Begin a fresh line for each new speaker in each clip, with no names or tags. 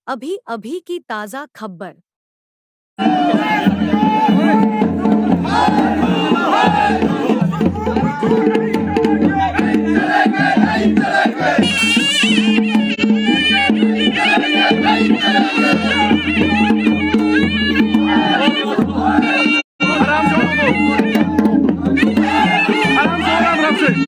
अभी अभी की ताज़ा खबर।
आराम से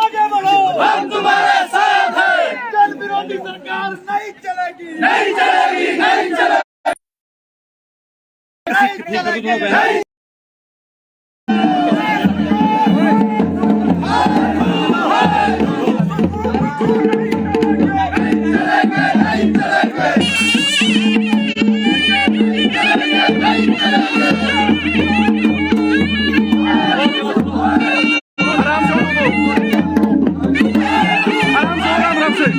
आगे बढ़ो, हम तुम्हारे साथ हैं। जन विरोधी सरकार नहीं चलेगी, नहीं चलेगी, नहीं चलेगी, नहीं चलेगी।
आराम से आराम से।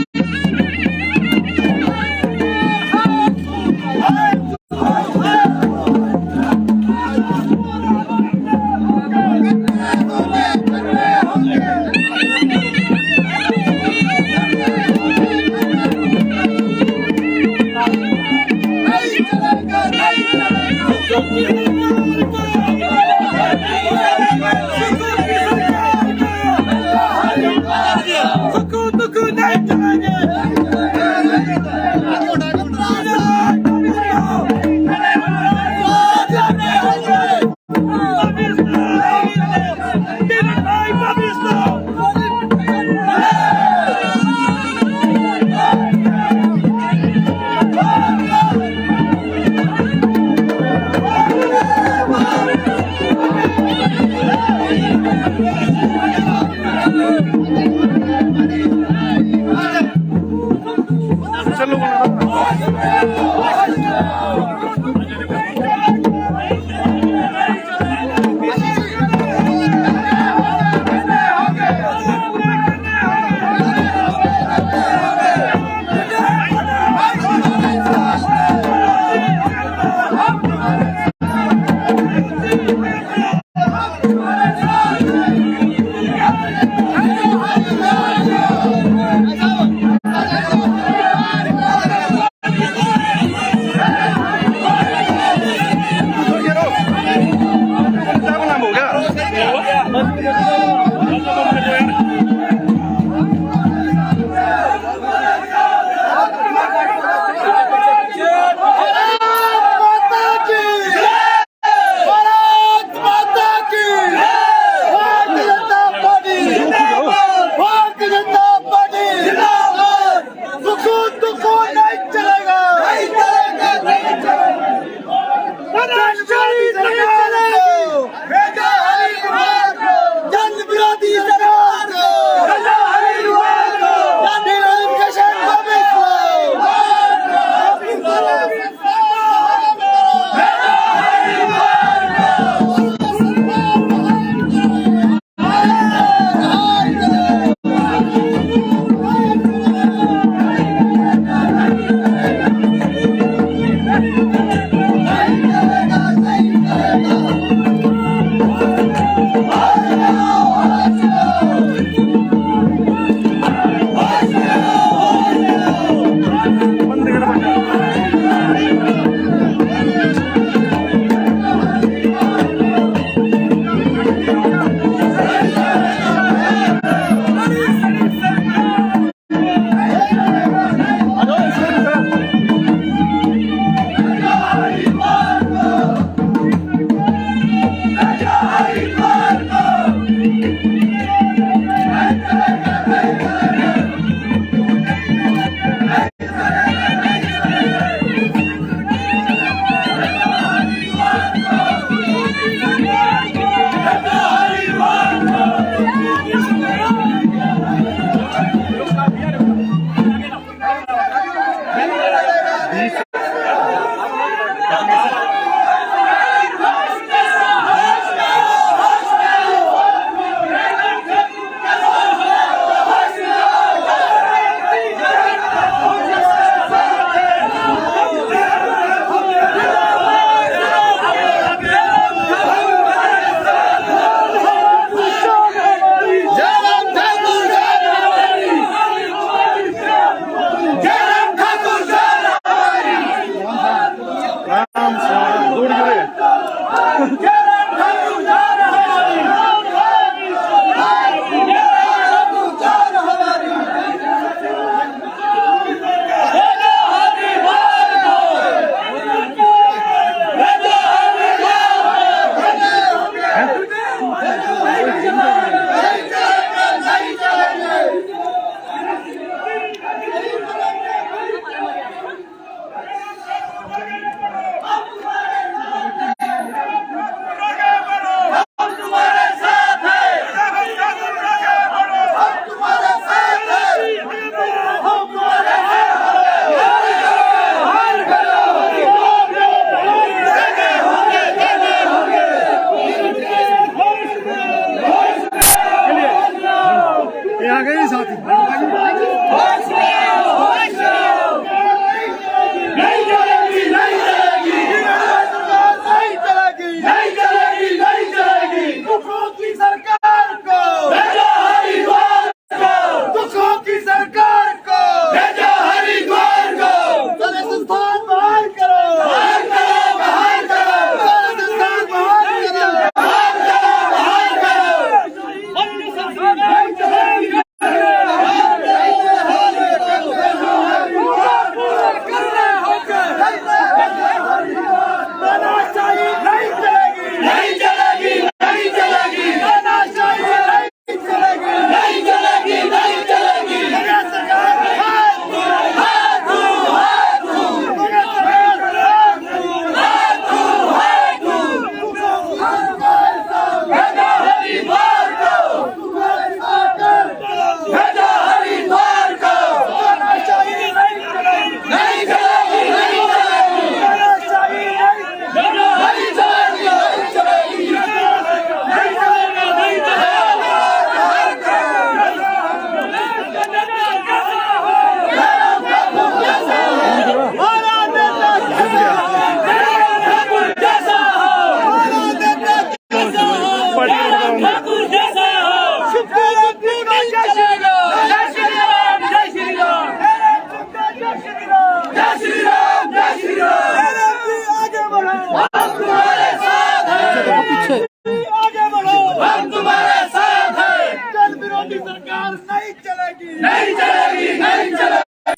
नहीं चलेगी, नहीं चलेगी,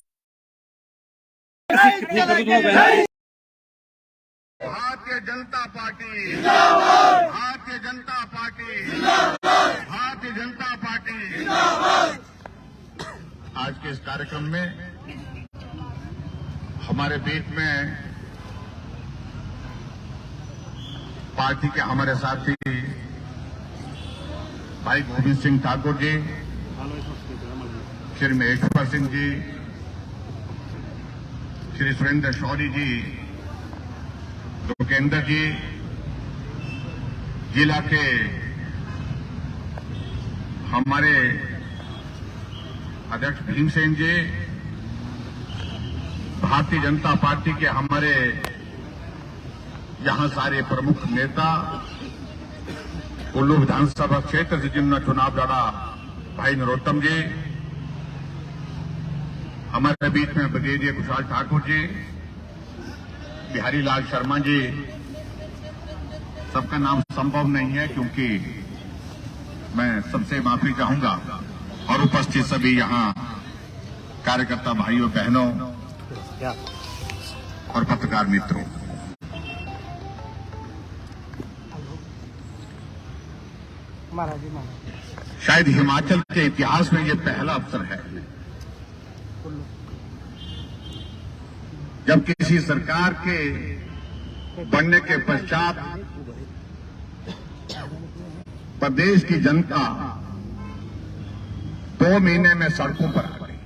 नहीं चलेगी।
भारतीय जनता पार्टी जिंदाबाद, भारतीय जनता पार्टी जिंदाबाद, भारतीय जनता पार्टी जिंदाबाद। आज के इस कार्यक्रम में हमारे बीच में पार्टी के हमारे साथी भाई गोविंद सिंह ठाकुर जी, श्री महेश्वर सिंह जी, श्री सुरेंद्र शौरी जी, लोकेंद्र जी, जिला के हमारे अध्यक्ष भीमसेन जी, भारतीय जनता पार्टी के हमारे यहां सारे प्रमुख नेता, कुल्लू विधानसभा क्षेत्र से जिन्होंने चुनाव लड़ा भाई नरोत्तम जी, हमारे बीच में ब्रिगेडियर कुशाल ठाकुर जी, बिहारी लाल शर्मा जी, सबका नाम संभव नहीं है क्योंकि मैं सबसे माफी चाहूंगा, और उपस्थित सभी यहां कार्यकर्ता भाइयों बहनों और पत्रकार मित्रों, शायद हिमाचल के इतिहास में यह पहला अवसर है जब किसी सरकार के बनने के पश्चात प्रदेश की जनता 2 महीने में सड़कों पर आ गई।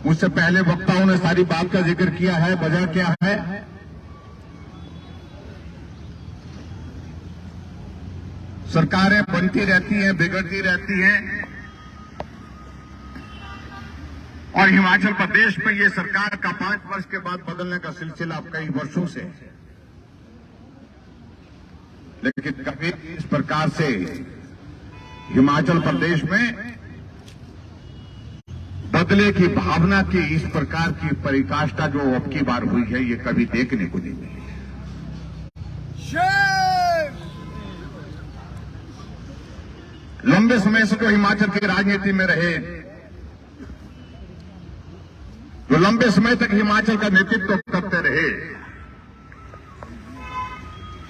मुझसे पहले वक्ताओं ने सारी बात का जिक्र किया है। वजह क्या है? सरकारें बनती रहती हैं, बिगड़ती रहती हैं, और हिमाचल प्रदेश में ये सरकार का 5 वर्ष के बाद बदलने का सिलसिला कई वर्षों से है। लेकिन कभी इस प्रकार से हिमाचल प्रदेश में बदले की भावना की इस प्रकार की पराकाष्ठा जो अब की बार हुई है, ये कभी देखने को नहीं मिली। लंबे समय से जो हिमाचल की राजनीति में रहे, जो लंबे समय तक हिमाचल का नेतृत्व करते रहे,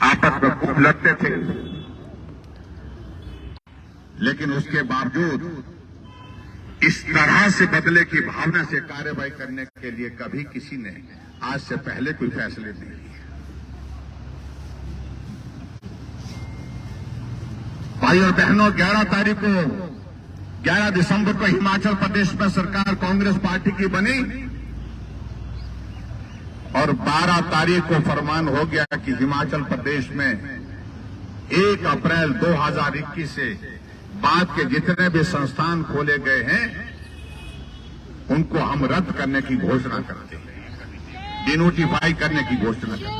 आपस में खूब लड़ते थे, लेकिन उसके बावजूद इस तरह से बदले की भावना से कार्रवाई करने के लिए कभी किसी ने आज से पहले कोई फैसले नहीं लिए। भाई और बहनों, 11 दिसंबर को हिमाचल प्रदेश में सरकार कांग्रेस पार्टी की बनी और 12 तारीख को फरमान हो गया कि हिमाचल प्रदेश में 1 अप्रैल 2021 से बाद के जितने भी संस्थान खोले गए हैं उनको हम रद्द करने की घोषणा करते हैं, डिनोटिफाई करने की घोषणा करते हैं।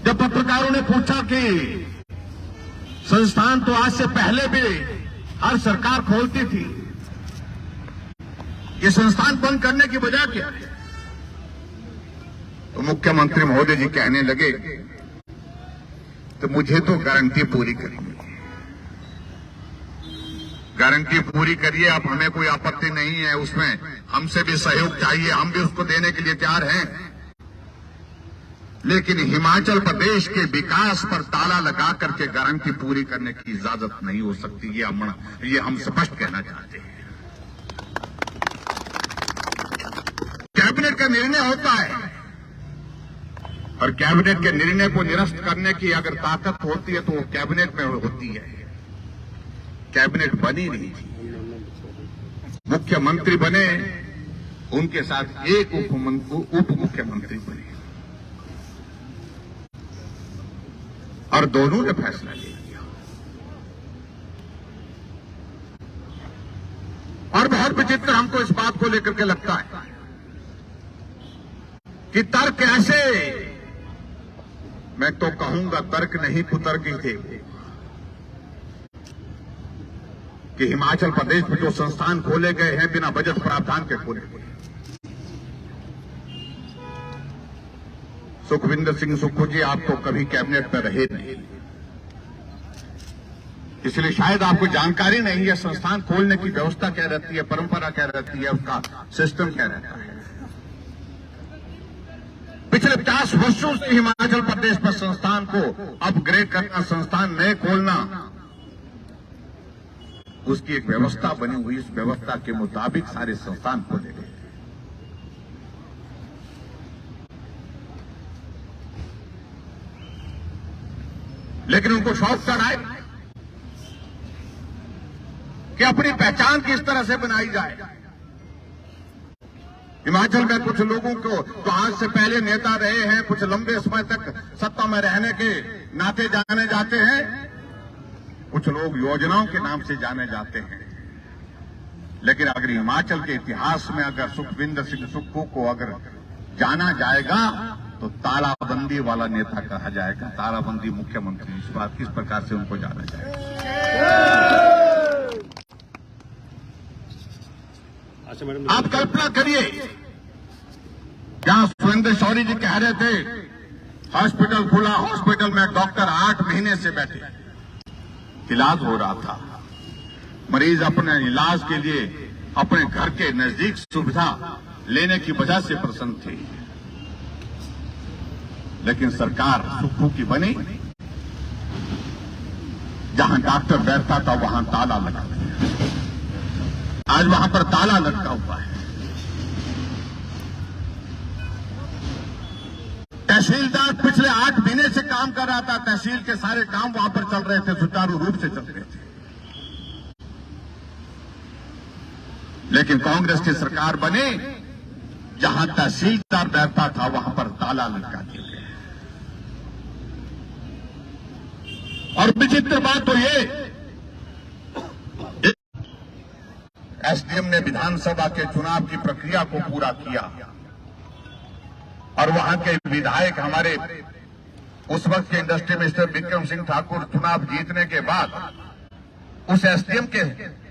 जब पत्रकारों ने पूछा कि संस्थान तो आज से पहले भी हर सरकार खोलती थी, ये संस्थान बंद करने की वजह क्या है, तो मुख्यमंत्री महोदय जी कहने लगे तो मुझे तो गारंटी पूरी करनी है। गारंटी पूरी करिए, अब हमें कोई आपत्ति नहीं है, उसमें हमसे भी सहयोग चाहिए, हम भी उसको देने के लिए तैयार हैं, लेकिन हिमाचल प्रदेश के विकास पर ताला लगा करके गारंटी पूरी करने की इजाजत नहीं हो सकती। ये हम स्पष्ट कहना चाहते हैं। कैबिनेट का निर्णय होता है और कैबिनेट के निर्णय को निरस्त करने की अगर ताकत होती है तो वो कैबिनेट में होती है। कैबिनेट बनी नहीं थी, मुख्यमंत्री बने, उनके साथ एक उप मुख्यमंत्री बने और दोनों ने फैसला ले लिया। और बहुत विचित्र हमको इस बात को लेकर के लगता है कि तर्क ऐसे, मैं तो कहूंगा तर्क नहीं कुतर्क ही थे कि हिमाचल प्रदेश में जो संस्थान खोले गए हैं बिना बजट प्रावधान के खोले गए। सुखविंदर सिंह सुक्खू जी, आप तो कभी कैबिनेट में रहे नहीं, इसलिए शायद आपको जानकारी नहीं है, संस्थान खोलने की व्यवस्था क्या रहती है, परंपरा क्या रहती है, उसका सिस्टम क्या रहता है। पिछले 50 वर्षों से हिमाचल प्रदेश में संस्थान को अपग्रेड करना, संस्थान नए खोलना, उसकी एक व्यवस्था बनी हुई। इस व्यवस्था के मुताबिक सारे संस्थान खोले गए। लेकिन उनको शौक चढ़ाए कि अपनी पहचान किस तरह से बनाई जाए। हिमाचल में कुछ लोगों को जो आज से पहले नेता रहे हैं, कुछ लंबे समय तक सत्ता में रहने के नाते जाने जाते हैं, कुछ लोग योजनाओं के नाम से जाने जाते हैं। लेकिन अगर हिमाचल के इतिहास में अगर सुखविंदर सिंह सुक्खू को अगर जाना जाएगा तो तालाबंदी वाला नेता कहा जाएगा, तालाबंदी मुख्यमंत्री। इस बात किस प्रकार से उनको जाना जाएगा। आप कल्पना करिए, जहां सुरेंद्र शौरी जी कह रहे थे हॉस्पिटल खुला, हॉस्पिटल में डॉक्टर 8 महीने से बैठे, इलाज हो रहा था, मरीज अपने इलाज के लिए अपने घर के नजदीक सुविधा लेने की वजह से प्रसन्न थे। लेकिन सरकार सुक्खू की बनी, जहां डॉक्टर बैठता था वहां ताला लगा दिया। आज वहां पर ताला लटका हुआ है। तहसीलदार पिछले 8 महीने से काम कर रहा था, तहसील के सारे काम वहां पर चल रहे थे, सुचारू रूप से चल रहे थे। लेकिन कांग्रेस की सरकार बने, जहां तहसीलदार बैठता था वहां पर ताला लटका दिया गया। और विचित्र बात तो ये, एसडीएम ने विधानसभा के चुनाव की प्रक्रिया को पूरा किया और वहां के विधायक हमारे उस वक्त के इंडस्ट्री मिनिस्टर विक्रम सिंह ठाकुर चुनाव जीतने के बाद उस एसडीएम के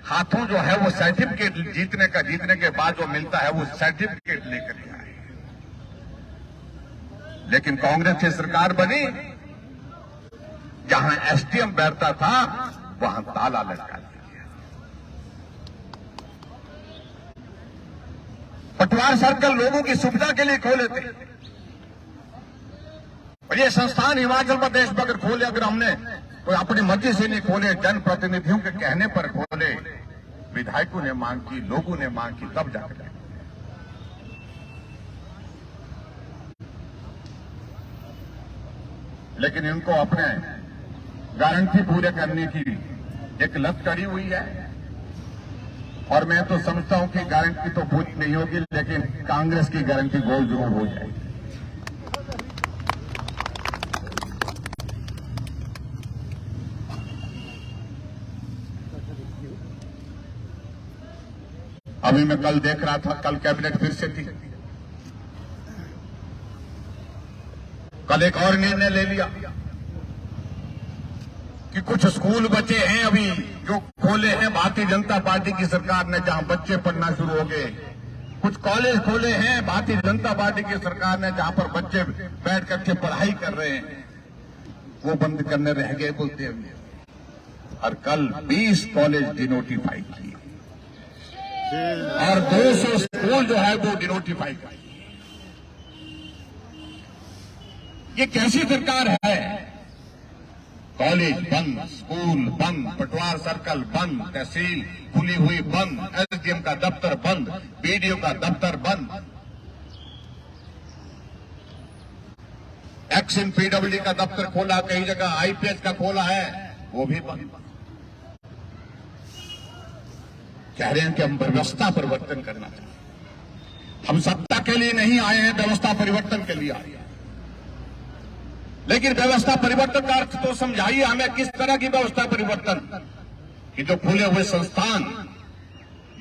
हाथों जो है वो सर्टिफिकेट जीतने के बाद जो मिलता है वो सर्टिफिकेट लेकर के आए। लेकिन कांग्रेस की सरकार बनी, जहां एसडीएम बैठता था वहां ताला लटका दिया। पटवार सर्कल लोगों की सुविधा के लिए खोले थे और ये संस्थान हिमाचल प्रदेश में अगर खोले, अगर हमने तो अपनी मर्जी से नहीं खोले, जनप्रतिनिधियों के कहने पर खोले, विधायकों ने मांग की, लोगों ने मांग की, तब जाकर। लेकिन इनको अपने गारंटी पूरे करने की एक लत कड़ी हुई है और मैं तो समझता हूं कि गारंटी तो पूरी नहीं होगी, लेकिन कांग्रेस की गारंटी गोल जरूर हो जाएगी। अभी मैं कल देख रहा था, कल कैबिनेट फिर से थी, कल एक और निर्णय ले लिया कि कुछ स्कूल बचे हैं अभी जो खोले हैं भारतीय जनता पार्टी की सरकार ने, जहां बच्चे पढ़ना शुरू हो गए। कुछ कॉलेज खोले हैं भारतीय जनता पार्टी की सरकार ने, जहां पर बच्चे बैठ करके पढ़ाई कर रहे हैं, वो बंद करने रह गए बोलते हुए। और कल 20 कॉलेज डिनोटिफाई किए और 200 स्कूल जो है वो डिनोटिफाई किए। ये कैसी सरकार है? कॉलेज बंद, स्कूल बंद, पटवार सर्कल बंद, तहसील खुली हुई बंद, एसडीएम का दफ्तर बंद, बीडीओ का दफ्तर बंद, एक्स इन पीडब्ल्यूडी का दफ्तर खोला, कई जगह आईपीएस का खोला है, वो भी बंद। कह रहे हैं कि हम व्यवस्था परिवर्तन करना चाहते। हम सत्ता के लिए नहीं आए हैं, व्यवस्था परिवर्तन के लिए आए हैं। लेकिन व्यवस्था परिवर्तन का अर्थ तो समझाइए हमें, किस तरह की व्यवस्था परिवर्तन? कि जो खुले हुए संस्थान,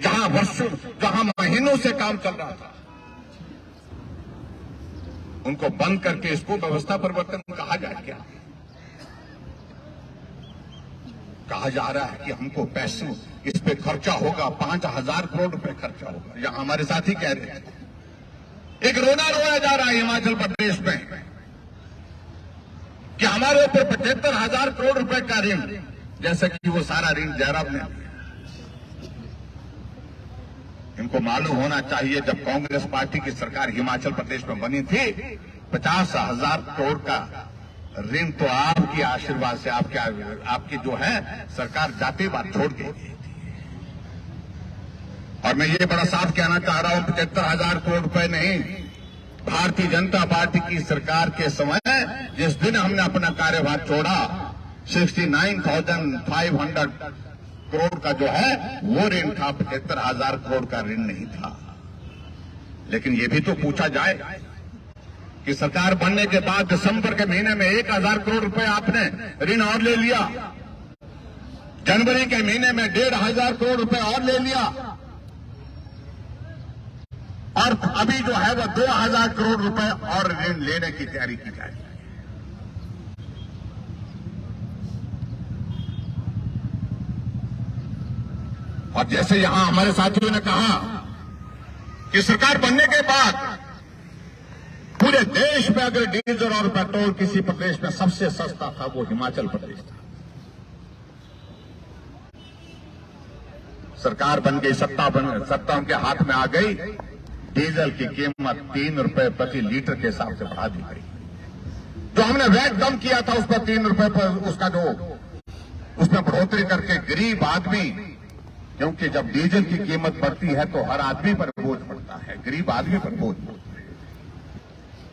जहां वर्षों, जहां महीनों से काम चल रहा था, उनको बंद करके इसको व्यवस्था परिवर्तन कहा जाए क्या? कहा जा रहा है कि हमको पैसे इस पे खर्चा होगा, 5000 करोड़ रुपए खर्चा होगा। यहां हमारे साथी कह रहे हैं, एक रोना रोया जा रहा है हिमाचल प्रदेश में कि हमारे ऊपर 75,000 करोड़ रुपए का ऋण जैसे कि वो सारा ऋण जयराम ने लिया। इनको मालूम होना चाहिए, जब कांग्रेस पार्टी की सरकार हिमाचल प्रदेश में बनी थी, 50,000 करोड़ का ऋण तो आपके आशीर्वाद से, आपकी जो है सरकार जाते बाद छोड़ गई थी। और मैं ये बड़ा साफ कहना चाह रहा हूं, 75,000 करोड़ रुपए नहीं, भारतीय जनता पार्टी की सरकार के समय जिस दिन हमने अपना कार्यभार छोड़ा, 69,500 करोड़ का जो है वो ऋण था, 75,000 करोड़ का ऋण नहीं था। लेकिन ये भी तो पूछा जाए कि सरकार बनने के बाद दिसंबर के महीने में 1,000 करोड़ रुपए आपने ऋण और ले लिया, जनवरी के महीने में 1,500 करोड़ रुपए और ले लिया, और अभी जो है वो 2,000 करोड़ रुपए और ऋण लेने की तैयारी की जा रही है। और जैसे यहां हमारे साथियों ने कहा कि सरकार बनने के बाद पूरे देश में अगर डीजल और पेट्रोल किसी प्रदेश में सबसे सस्ता था, वो हिमाचल प्रदेश था। सरकार बन गई, सत्ता उनके हाथ में आ गई, डीजल की कीमत 3 रुपए प्रति लीटर के हिसाब से बढ़ा दी गई। जो हमने वैट कम किया था उस पर 3 रुपए पर उसका जो उसमें बढ़ोतरी करके गरीब आदमी, क्योंकि जब डीजल की कीमत बढ़ती है तो हर आदमी पर बोझ पड़ता है, गरीब आदमी पर बोझ पड़ता है।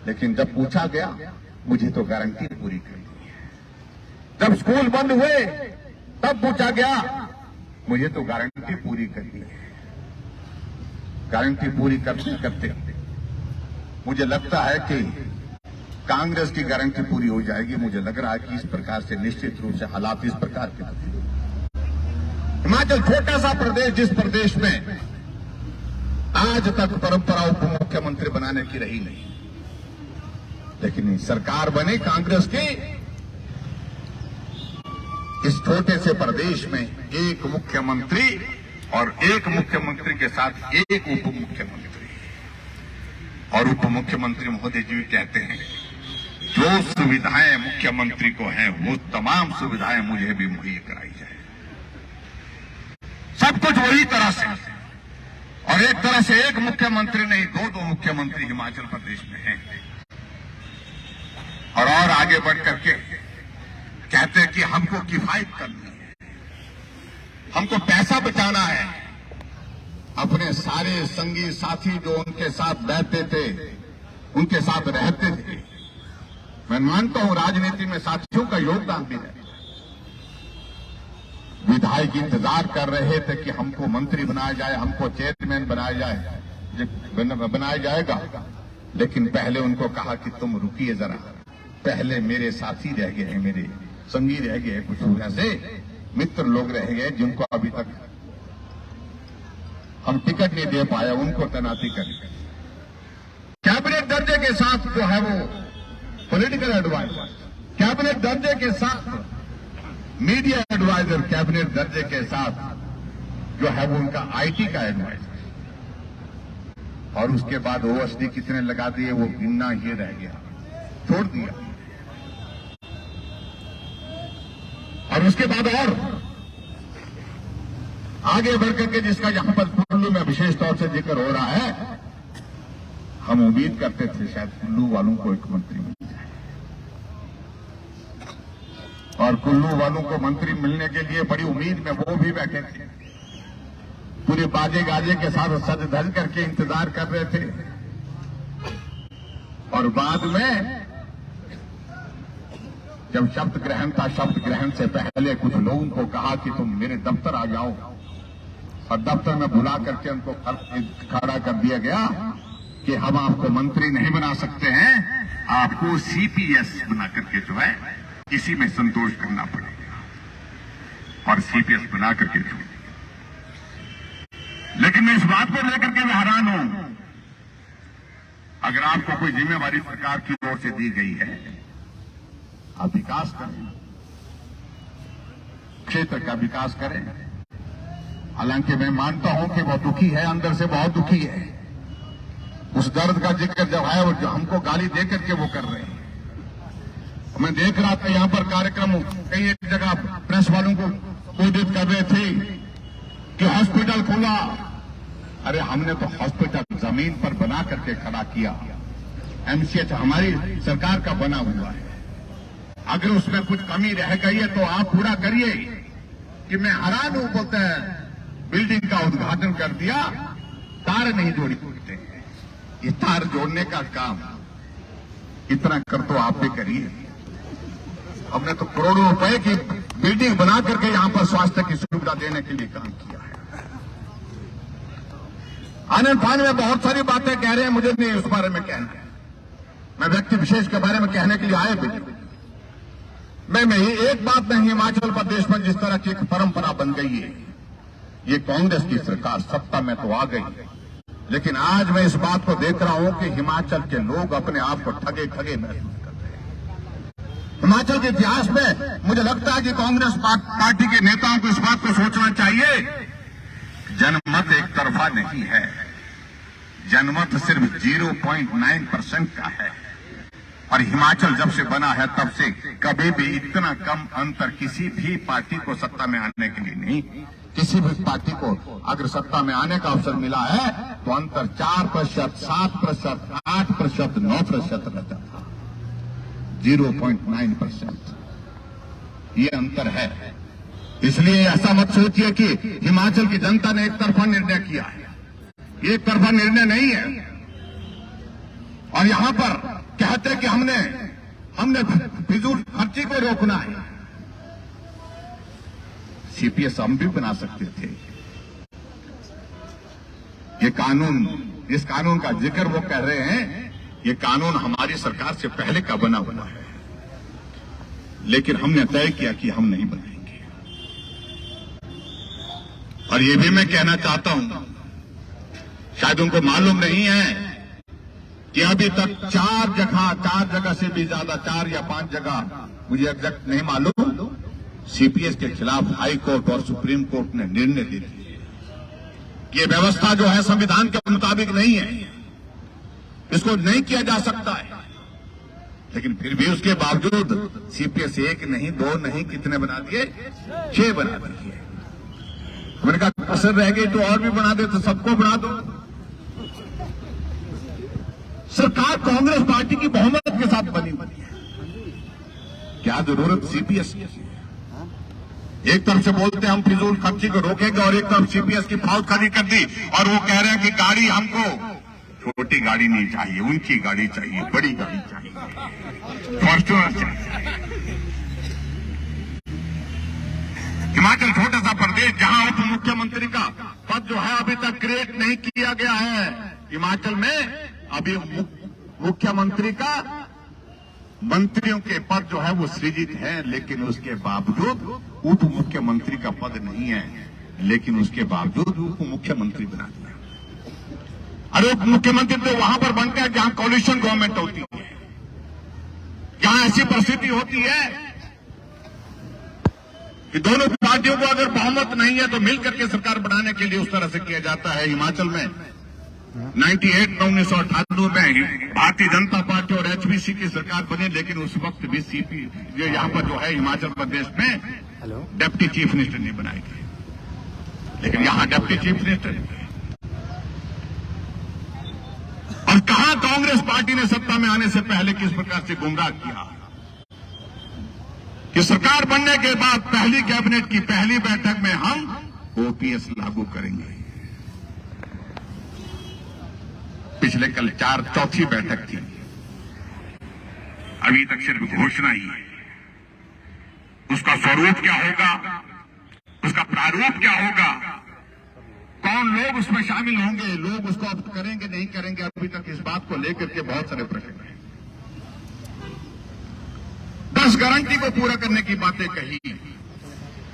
लेकिन जब पूछा गया, मुझे तो गारंटी पूरी करनी है। जब स्कूल बंद हुए तब पूछा गया, मुझे तो गारंटी पूरी करनी है। गारंटी पूरी करते करते मुझे लगता है कि कांग्रेस की गारंटी पूरी हो जाएगी। मुझे लग रहा है कि इस प्रकार से निश्चित रूप से हालात इस प्रकार के होंगे। हिमाचल छोटा सा प्रदेश, जिस प्रदेश में आज तक परंपरा उप मुख्यमंत्री बनाने की रही नहीं, लेकिन सरकार बने कांग्रेस की, इस छोटे से प्रदेश में एक मुख्यमंत्री और एक मुख्यमंत्री के साथ एक उप मुख्यमंत्री, और उप मुख्यमंत्री महोदय जी कहते हैं जो सुविधाएं मुख्यमंत्री को हैं वो तमाम सुविधाएं मुझे भी मुहैया कराई जाए। सब कुछ वही तरह से, और एक तरह से एक मुख्यमंत्री नहीं, दो मुख्यमंत्री हिमाचल प्रदेश में हैं। और आगे बढ़ करके कहते हैं कि हमको किफायत करनी है, हमको पैसा बचाना है। अपने सारे संगी साथी जो उनके साथ बैठते थे, उनके साथ रहते थे, मैं मानता हूं राजनीति में साथियों का योगदान भी है। विधायक इंतजार कर रहे थे कि हमको मंत्री बनाया जाए, हमको चेयरमैन बनाया जाएगा, लेकिन पहले उनको कहा कि तुम रुकिए जरा, पहले मेरे साथी रह गए हैं, मेरे संगी रह गए, कुछ ऐसे मित्र लोग रह गए जिनको अभी तक हम टिकट नहीं दे पाए, उनको तैनाती करें। कैबिनेट दर्जे के साथ जो है वो पॉलिटिकल एडवाइजर, कैबिनेट दर्जे के साथ मीडिया एडवाइजर, कैबिनेट दर्जे के साथ जो है वो उनका आईटी का एडवाइजर, और उसके बाद ओएसडी कितने लगा दिए वो गिनना ही रह गया, छोड़ दिया। और उसके बाद और आगे बढ़कर के जिसका यहां पर कुल्लू में विशेष तौर से जिक्र हो रहा है, हम उम्मीद करते थे शायद कुल्लू वालों को एक मंत्री मिल जाए, और कुल्लू वालों को मंत्री मिलने के लिए बड़ी उम्मीद में वो भी बैठे थे, पूरे बाजे गाजे के साथ सज धज करके इंतजार कर रहे थे। और बाद में जब शपथ ग्रहण था, शपथ ग्रहण से पहले कुछ लोगों को कहा कि तुम मेरे दफ्तर आ जाओ, और दफ्तर में बुला करके उनको खड़ा कर दिया गया कि हम आपको मंत्री नहीं बना सकते हैं, आपको सीपीएस बना करके जो है इसी में संतोष करना पड़ेगा, और सीपीएस बना करके छोड़। लेकिन मैं इस बात को लेकर के हैरान हूं, अगर आपको कोई जिम्मेवारी सरकार की ओर से दी गई है, आप विकास करें, क्षेत्र का विकास करें। हालांकि मैं मानता हूं कि वो दुखी है, अंदर से बहुत दुखी है। उस दर्द का जिक्र जब है वो जो हमको गाली दे करके वो कर रहे हैं। मैं देख रहा था यहां पर कार्यक्रम कई एक जगह प्रेस वालों को संबोधित कर रहे थे कि हॉस्पिटल खोला। अरे हमने तो हॉस्पिटल जमीन पर बना करके खड़ा किया। एमसीएच हमारी सरकार का बना हुआ है। अगर उसमें कुछ कमी रह गई है तो आप पूरा करिए। कि मैं हैरान हूं, बोलते हैं बिल्डिंग का उद्घाटन कर दिया, तार नहीं जोड़ी बोलते हैं। ये तार जोड़ने का काम इतना कर तो आप भी करिए। हमने तो करोड़ों रुपए की बिल्डिंग बना करके यहां पर स्वास्थ्य की सुविधा देने के लिए काम किया है। आनंद फान में बहुत सारी बातें कह रहे हैं, मुझे नहीं उस बारे में कहना है। मैं व्यक्ति विशेष के बारे में कहने के लिए आए भी मैं एक बात नहीं, हिमाचल प्रदेश में जिस तरह की एक परंपरा बन गई है, ये कांग्रेस की सरकार सत्ता में तो आ गई, लेकिन आज मैं इस बात को देख रहा हूं कि हिमाचल के लोग अपने आप को ठगे ठगे महसूस कर रहे हैं। हिमाचल के इतिहास में मुझे लगता है कि कांग्रेस पार्टी के नेताओं को इस बात को सोचना चाहिए, जनमत एक तरफा नहीं है। जनमत सिर्फ 0.9% का है। और हिमाचल जब से बना है तब से कभी भी इतना कम अंतर किसी भी पार्टी को सत्ता में आने के लिए नहीं। किसी भी पार्टी को अगर सत्ता में आने का अवसर मिला है तो अंतर 4%, 7%, 8%, 9% रहता था। 0.9% ये अंतर है। इसलिए ऐसा मत सोचिए कि हिमाचल की जनता ने एक तरफा निर्णय किया है। ये एक तरफा निर्णय नहीं है। और यहां पर कहते कि हमने फिजूल खर्ची को रोकना है। सीपीएस हम भी बना सकते थे। ये कानून, जिस कानून का जिक्र वो कह रहे हैं, ये कानून हमारी सरकार से पहले का बना हुआ है, लेकिन हमने तय किया कि हम नहीं बनाएंगे। और ये भी मैं कहना चाहता हूं, शायद उनको मालूम नहीं है कि अभी तक 4 जगह से भी ज्यादा, 4 या 5 जगह, मुझे एग्जैक्ट नहीं मालूम, सीपीएस के खिलाफ हाई कोर्ट और सुप्रीम कोर्ट ने निर्णय दे दिए कि ये व्यवस्था जो है संविधान के मुताबिक नहीं है, इसको नहीं किया जा सकता है। लेकिन फिर भी उसके बावजूद सीपीएस 1 नहीं, 2 नहीं, कितने बना दिए? 6 बना दिए। मैंने कहा कसर रह गई तो और भी बना दे, तो सबको बना दो। सरकार कांग्रेस पार्टी की बहुमत के साथ बनी हुई है। क्या जरूरत सीपीएस की? एक तरफ से बोलते हैं हम फिजूल खर्ची को रोकेंगे और एक तरफ सीपीएस की फौजदारी कर दी और वो कह रहे हैं कि गाड़ी हमको छोटी गाड़ी नहीं चाहिए, ऊंची गाड़ी चाहिए, बड़ी गाड़ी चाहिए, फॉर्च्यूनर चाहिए। हिमाचल छोटा सा प्रदेश जहां उप मुख्यमंत्री का पद जो है अभी तक क्रिएट नहीं किया गया है। हिमाचल में अभी मुख्यमंत्री का मंत्रियों के पद जो है वो सृजित है, लेकिन उसके बावजूद उप मुख्यमंत्री का पद नहीं है, लेकिन उसके बावजूद उप मुख्यमंत्री बना दिया। अरे उप मुख्यमंत्री तो वहां पर बनता है जहां कोलिशन गवर्नमेंट होती है, जहां ऐसी परिस्थिति होती है कि दोनों पार्टियों को अगर बहुमत नहीं है तो मिलकर के सरकार बनाने के लिए उस तरह से किया जाता है। हिमाचल में 1998 में भारतीय जनता पार्टी और एचपीसी की सरकार बनी, लेकिन उस वक्त भी सीपी जो यहां पर जो है हिमाचल प्रदेश में डिप्टी चीफ मिनिस्टर नहीं बनाए गए, लेकिन यहां डिप्टी चीफ मिनिस्टर। और कहां कांग्रेस पार्टी ने सत्ता में आने से पहले किस प्रकार से गुमराह किया कि सरकार बनने के बाद पहली कैबिनेट की पहली बैठक में हम ओपीएस लागू करेंगे। पिछले कल चौथी बैठक थी, अभी तक सिर्फ घोषणा ही है। उसका स्वरूप क्या होगा, उसका प्रारूप क्या होगा, कौन लोग उसमें शामिल होंगे, लोग उसको अब करेंगे नहीं करेंगे, अभी तक इस बात को लेकर के बहुत सारे प्रश्न हैं। 10 गारंटी को पूरा करने की बातें कही,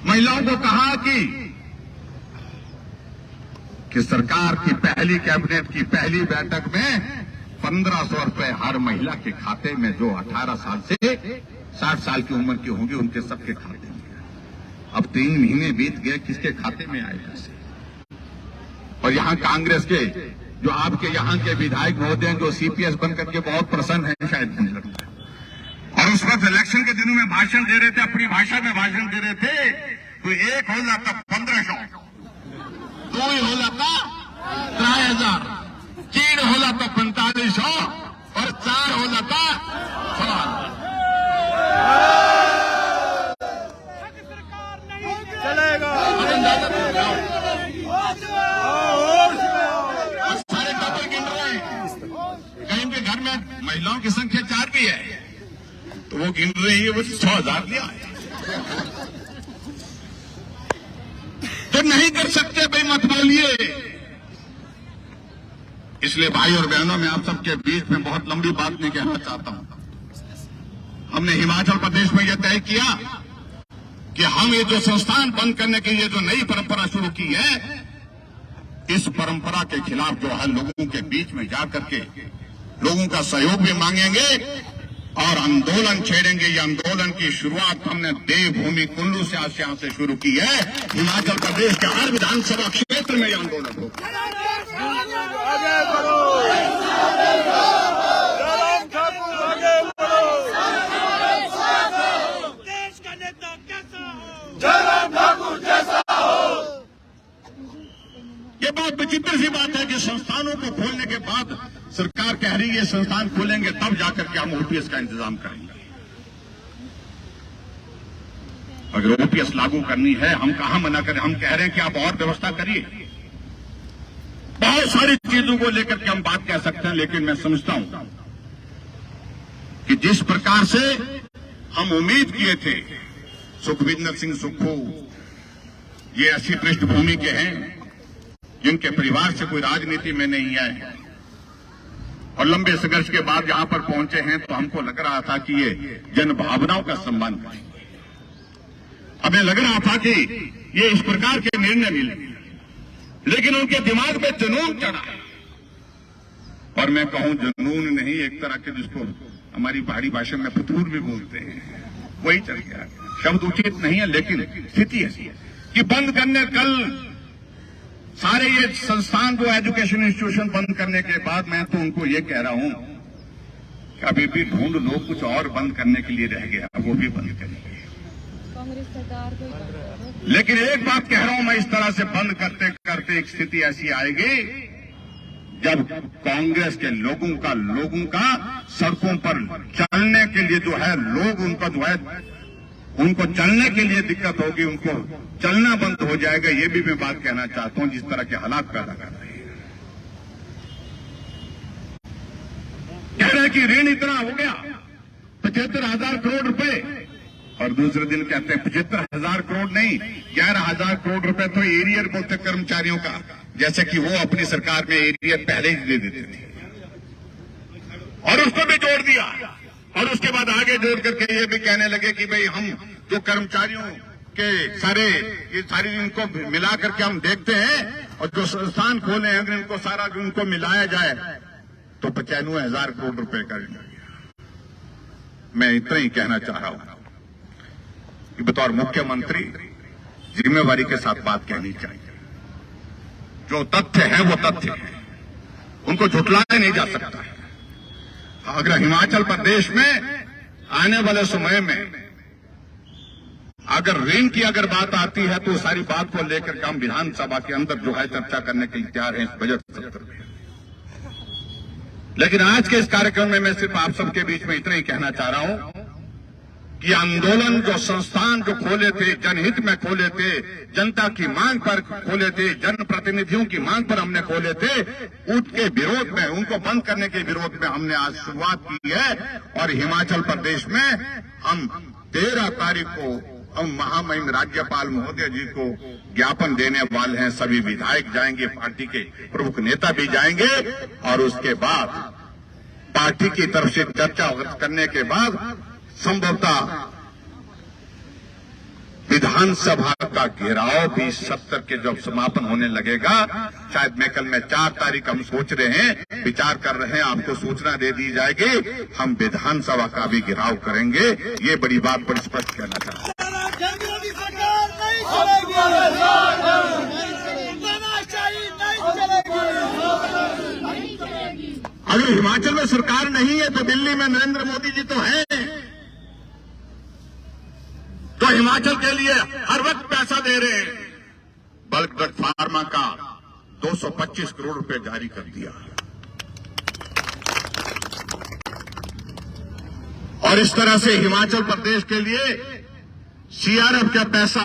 महिलाओं को कहा कि सरकार की पहली कैबिनेट की पहली बैठक में 1500 रुपए हर महिला के खाते में, जो 18 साल से 60 साल की उम्र की होंगी उनके सबके खाते में। अब 3 महीने बीत गए, किसके खाते में आए पैसे? और यहां कांग्रेस के जो आपके यहां के विधायक महोदय जो सीपीएस बनकर के बहुत प्रसन्न हैं, शायद मुझे लगता है, और उसमें बस इलेक्शन के दिनों में भाषण दे रहे थे, अपनी भाषा में भाषण दे रहे थे, तो एक हो जाता 1500, दो हो जाता 3000, 3 हो जाता 4500 और 4 हो जाता 6000।
चलेगा
सारे डबल गिन रहे हैं। कहीं के घर में महिलाओं की संख्या 4 भी है तो वो गिन रही है, वो 6000 लिया है। तो नहीं कर सकते भाई, मत बोलिए। इसलिए भाई और बहनों, मैं आप सबके बीच में बहुत लंबी बात नहीं कहना चाहता हूं। हमने हिमाचल प्रदेश में यह तय किया कि हम ये जो संस्थान बंद करने की ये जो नई परंपरा शुरू की है, इस परंपरा के खिलाफ जो है लोगों के बीच में जाकर के लोगों का सहयोग भी मांगेंगे और आंदोलन छेड़ेंगे। ये आंदोलन की शुरुआत हमने देवभूमि कुल्लू से आज यहां से शुरू की है। हिमाचल प्रदेश के हर विधानसभा क्षेत्र में ये आंदोलन होगा।
आगे बढ़ो, जयराम ठाकुर आगे बढ़ो, देश का नेता कैसा हो, जयराम ठाकुर जैसा हो।
ये बहुत विचित्र सी बात है कि संस्थानों को खोलने के बाद सरकार कह रही है संस्थान खोलेंगे तब जाकर के हम ओपीएस का इंतजाम करेंगे। अगर ओपीएस लागू करनी है, हम कहां मना करें? हम कह रहे हैं कि आप और व्यवस्था करिए। बहुत सारी चीजों को लेकर के हम बात कह सकते हैं, लेकिन मैं समझता हूं कि जिस प्रकार से हम उम्मीद किए थे, सुखविंदर सिंह सुक्खू ये ऐसी पृष्ठभूमि के हैं जिनके परिवार से कोई राजनीति में नहीं आए और लंबे संघर्ष के बाद यहां पर पहुंचे हैं, तो हमको लग रहा था कि ये जनभावनाओं का सम्मान करेंगे। हमें लग रहा था कि ये इस प्रकार के निर्णय मिलेंगे, लेकिन उनके दिमाग में जुनून चढ़ा। और मैं कहूं जुनून नहीं, एक तरह के जिसको हमारी पहाड़ी भाषा में फतूर भी बोलते हैं, वही चल गया। शब्द उचित नहीं है, लेकिन स्थिति ऐसी है कि बंद करने, कल सारे ये संस्थान जो एजुकेशन इंस्टीट्यूशन बंद करने के बाद मैं तो उनको ये कह रहा हूं कि अभी भी ढूंढ लो, कुछ और बंद करने के लिए रह गया, वो भी बंद करेंगे।
कांग्रेस सरकार को
लेकिन एक बात कह रहा हूं मैं, इस तरह से बंद करते करते एक स्थिति ऐसी आएगी जब कांग्रेस के लोगों का सड़कों पर चलने के लिए जो है, लोग उनका जो है उनको चलने के लिए दिक्कत होगी, उनको चलना बंद हो जाएगा। ये भी मैं बात कहना चाहता हूं, जिस तरह के हालात पैदा कर रहे हैं। कह रहे हैं कि ऋण इतना हो गया 75,000 करोड़ रुपए, और दूसरे दिन कहते हैं 75,000 करोड़ नहीं, 11,000 करोड़ रुपए तो एरियर बोलते कर्मचारियों का, जैसे कि वो अपनी सरकार में एरियर पहले ही दे देते थे, और उसको भी जोड़ दिया। और उसके बाद आगे जोड़ करके ये भी कहने लगे कि भाई हम जो कर्मचारियों के ये सारी इनको मिला करके हम देखते हैं, और जो संस्थान खोले हैं अगर इनको सारा उनको मिलाया जाए तो 95,000 करोड़ रुपए का ऋण। मैं इतना ही कहना चाह रहा हूं कि बतौर मुख्यमंत्री जिम्मेवारी के साथ बात कहनी चाहिए। जो तथ्य है वो तथ्य है, उनको झुठलाया नहीं जा सकता है। अगर हिमाचल प्रदेश में आने वाले समय में अगर ऋण की अगर बात आती है तो सारी बात को लेकर के हम विधानसभा के अंदर जो है चर्चा करने के लिए तैयार हैं इस बजट सत्र में। लेकिन आज के इस कार्यक्रम में मैं सिर्फ आप सबके बीच में इतना ही कहना चाह रहा हूं कि आंदोलन जो संस्थान जो खोले थे, जनहित में खोले थे, जनता की मांग पर खोले थे, जनप्रतिनिधियों की मांग पर हमने खोले थे, उसके विरोध में, उनको बंद करने के विरोध में हमने आज शुरुआत की है। और हिमाचल प्रदेश में हम 13 तारीख को हम महामहिम राज्यपाल महोदय जी को ज्ञापन देने वाले हैं। सभी विधायक जाएंगे, पार्टी के प्रमुख नेता भी जाएंगे, और उसके बाद पार्टी की तरफ से चर्चा करने के बाद संभवतः विधानसभा का घेराव भी सत्र के जब समापन होने लगेगा, शायद मैं कल में 4 तारीख हम सोच रहे हैं, विचार कर रहे हैं, आपको सूचना दे दी जाएगी, हम विधानसभा का भी घेराव करेंगे। ये बड़ी बात पर स्पष्ट कहना चाहता हूं। अगर हिमाचल में सरकार नहीं है तो दिल्ली में नरेंद्र मोदी जी तो हैं, हिमाचल के लिए हर वक्त पैसा दे रहे हैं। बल्क ड्रग फार्मा का 225 करोड़ रुपए जारी कर दिया। और इस तरह से हिमाचल प्रदेश के लिए सीआरएफ का पैसा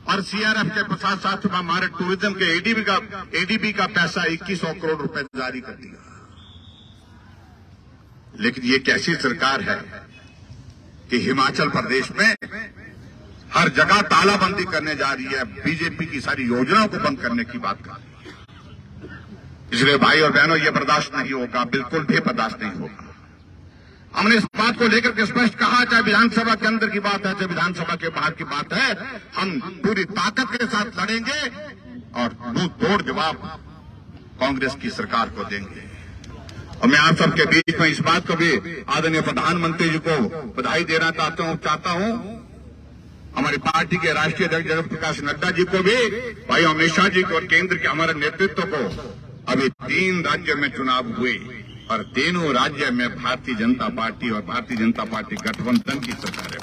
और सीआरएफ के साथ साथ हमारे टूरिज्म के एडीबी का पैसा 2100 करोड़ रुपए जारी कर दिया। लेकिन ये कैसी सरकार है कि हिमाचल प्रदेश में हर जगह तालाबंदी करने जा रही है, बीजेपी की सारी योजनाओं को बंद करने की बात कर रही है। इसलिए भाई और बहनों, ये बर्दाश्त नहीं होगा, बिल्कुल भी बर्दाश्त नहीं होगा। हमने इस बात को लेकर के स्पष्ट कहा, चाहे विधानसभा के अंदर की बात है, चाहे विधानसभा के बाहर की बात है, हम पूरी ताकत के साथ लड़ेंगे और मुंह तोड़ जवाब कांग्रेस की सरकार को देंगे। और मैं आप सबके बीच में इस बात को भी आदरणीय प्रधानमंत्री जी को बधाई देना चाहता हूं, हमारी पार्टी के राष्ट्रीय अध्यक्ष जगत प्रकाश नड्डा जी को भी, भाई अमित शाह जी को और केंद्र के हमारे नेतृत्व को। अभी 3 राज्यों में चुनाव हुए और तीनों राज्य में भारतीय जनता पार्टी और भारतीय जनता पार्टी गठबंधन की सरकार है।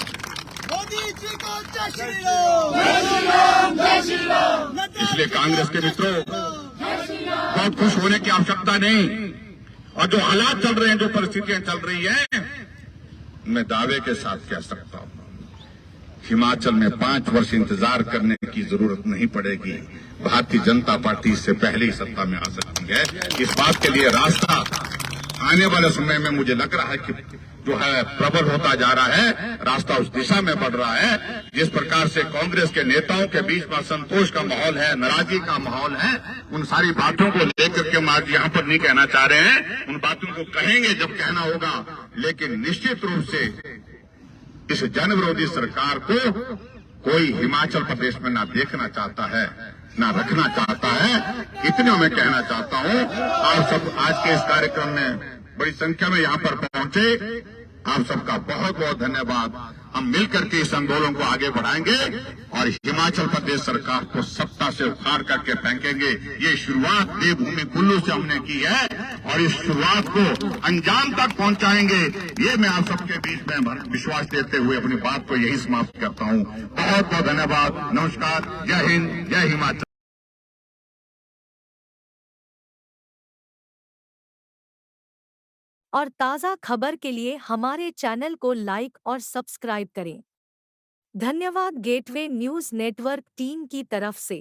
मोदी जी को जय श्री राम, जय श्री राम, जय श्री राम।
इसलिए कांग्रेस के मित्रों, बहुत खुश होने की आवश्यकता नहीं। और जो हालात चल रहे हैं, जो परिस्थितियां चल रही हैं, मैं दावे के साथ कह सकता हूं, हिमाचल में 5 वर्ष इंतजार करने की जरूरत नहीं पड़ेगी। भारतीय जनता पार्टी इससे पहले ही सत्ता में आ सकती है। इस बात के लिए रास्ता आने वाले समय में मुझे लग रहा है कि जो है प्रबल होता जा रहा है, रास्ता उस दिशा में बढ़ रहा है। जिस प्रकार से कांग्रेस के नेताओं के बीच में असंतोष का माहौल है, नाराजगी का माहौल है, उन सारी बातों को लेकर के हम आज यहाँ पर नहीं कहना चाह रहे हैं। उन बातों को कहेंगे जब कहना होगा, लेकिन निश्चित रूप से इस जन विरोधी सरकार को कोई हिमाचल प्रदेश में ना देखना चाहता है, ना रखना चाहता है। इतने मैं कहना चाहता हूं। आप सब आज के इस कार्यक्रम में बड़ी संख्या में यहाँ पर पहुंचे, आप सबका बहुत बहुत धन्यवाद। हम मिलकर के इस आंदोलन को आगे बढ़ाएंगे और हिमाचल प्रदेश सरकार को सत्ता से उखाड़ करके फेंकेंगे। ये शुरुआत देवभूमि कुल्लू से हमने की है और इस शुरुआत को अंजाम तक पहुंचाएंगे। ये मैं आप सबके बीच में विश्वास देते हुए अपनी बात को यही समाप्त करता हूं। बहुत बहुत धन्यवाद। नमस्कार। जय हिंद, जय हिमाचल।
और ताज़ा खबर के लिए हमारे चैनल को लाइक और सब्सक्राइब करें। धन्यवाद गेटवे न्यूज़ नेटवर्क टीम की तरफ से।